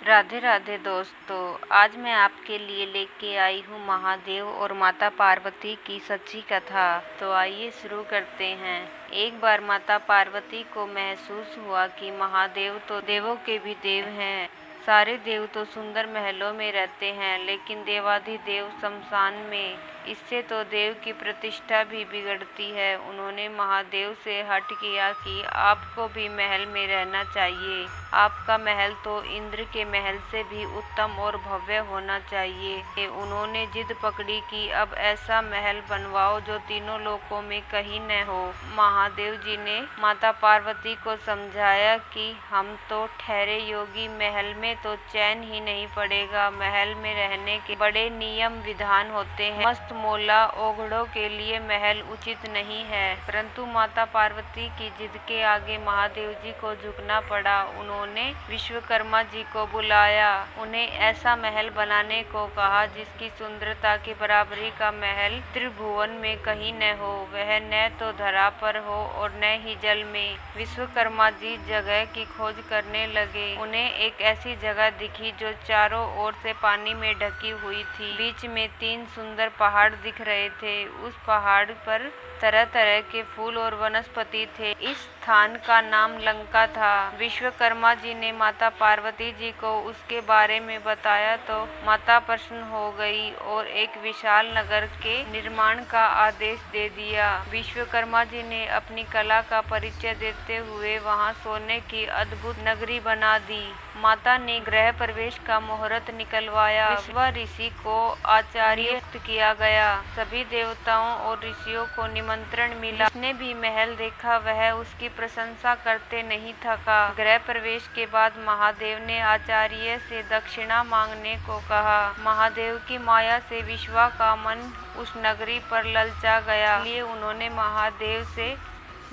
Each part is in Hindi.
राधे राधे दोस्तों, आज मैं आपके लिए लेके आई हूँ महादेव और माता पार्वती की सच्ची कथा। तो आइए शुरू करते हैं। एक बार माता पार्वती को महसूस हुआ कि महादेव तो देवों के भी देव हैं। सारे देव तो सुंदर महलों में रहते हैं, लेकिन देवाधिदेव शमशान में। इससे तो देव की प्रतिष्ठा भी बिगड़ती है। उन्होंने महादेव से हट किया कि आपको भी महल में रहना चाहिए। आपका महल तो इंद्र के महल से भी उत्तम और भव्य होना चाहिए। उन्होंने जिद पकड़ी कि अब ऐसा महल बनवाओ जो तीनों लोकों में कहीं न हो। महादेव जी ने माता पार्वती को समझाया कि हम तो ठहरे योगी, महल में तो चैन ही नहीं पड़ेगा। महल में रहने के बड़े नियम विधान होते हैं। मस्त मोला ओघड़ों के लिए महल उचित नहीं है। परंतु माता पार्वती की जिद के आगे महादेव जी को झुकना पड़ा। उन्होंने विश्वकर्मा जी को बुलाया। उन्हें ऐसा महल बनाने को कहा जिसकी सुंदरता की बराबरी का महल त्रिभुवन में कहीं न हो। वह न तो धरा पर हो और न ही जल में। विश्वकर्मा जी जगह की खोज करने लगे। उन्हें एक ऐसी जगह दिखी जो चारों ओर से पानी में ढकी हुई थी। बीच में 3 सुंदर पहाड़ दिख रहे थे। उस पहाड़ पर तरह तरह के फूल और वनस्पति थे। इस स्थान का नाम लंका था। विश्वकर्मा जी ने माता पार्वती जी को उसके बारे में बताया तो माता प्रसन्न हो गई और एक विशाल नगर के निर्माण का आदेश दे दिया। विश्वकर्मा जी ने अपनी कला का परिचय देते हुए वहां सोने की अद्भुत नगरी बना दी। माता ने गृह प्रवेश का मुहूर्त निकलवाया। विश्व ऋषि को आचार्य नियुक्त किया गया। सभी देवताओं और ऋषियों को निमंत्रण मिला। जिसने भी महल देखा वह उसकी प्रशंसा करते नहीं थका। गृह प्रवेश के बाद महादेव ने आचार्य से दक्षिणा मांगने को कहा। महादेव की माया से विश्वा का मन उस नगरी पर ललचा गया, इसलिए उन्होंने महादेव से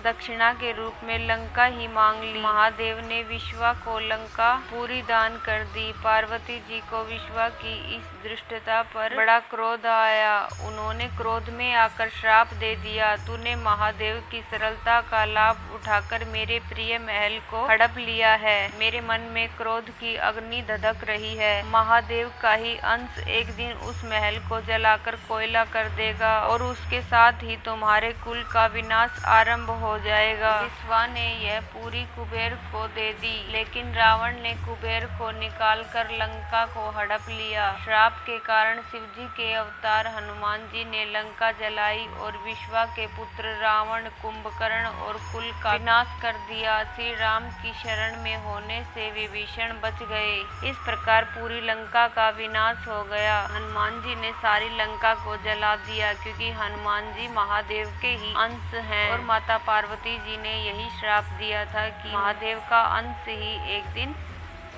दक्षिणा के रूप में लंका ही मांग ली। महादेव ने विश्वा को लंका पूरी दान कर दी। पार्वती जी को विश्वा की इस दुष्टता पर बड़ा क्रोध आया। उन्होंने क्रोध में आकर श्राप दे दिया, तूने महादेव की सरलता का लाभ उठाकर मेरे प्रिय महल को हड़प लिया है। मेरे मन में क्रोध की अग्नि धधक रही है। महादेव का ही अंश एक दिन उस महल को जलाकर कोयला कर देगा और उसके साथ ही तुम्हारे कुल का विनाश आरंभ हो जाएगा। विश्वा ने यह पूरी कुबेर को दे दी, लेकिन रावण ने कुबेर को निकालकर लंका को हड़प लिया। श्राप के कारण शिवजी के अवतार हनुमान जी ने लंका जलाई और विश्वा के पुत्र रावण, कुंभकर्ण और कुल का विनाश कर दिया। श्री राम की शरण में होने से विभीषण बच गए। इस प्रकार पूरी लंका का विनाश हो गया। हनुमान जी ने सारी लंका को जला दिया, क्योंकि हनुमान जी महादेव के ही अंश हैं और माता पार्वती जी ने यही श्राप दिया था कि महादेव का अंश ही एक दिन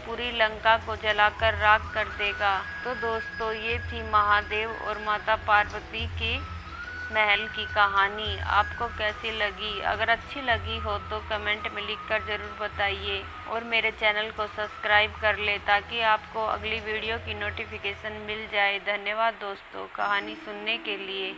पूरी लंका को जलाकर राख कर देगा। तो दोस्तों, ये थी महादेव और माता पार्वती के महल की कहानी। आपको कैसी लगी? अगर अच्छी लगी हो तो कमेंट में लिखकर ज़रूर बताइए और मेरे चैनल को सब्सक्राइब कर ले ताकि आपको अगली वीडियो की नोटिफिकेशन मिल जाए। धन्यवाद दोस्तों कहानी सुनने के लिए।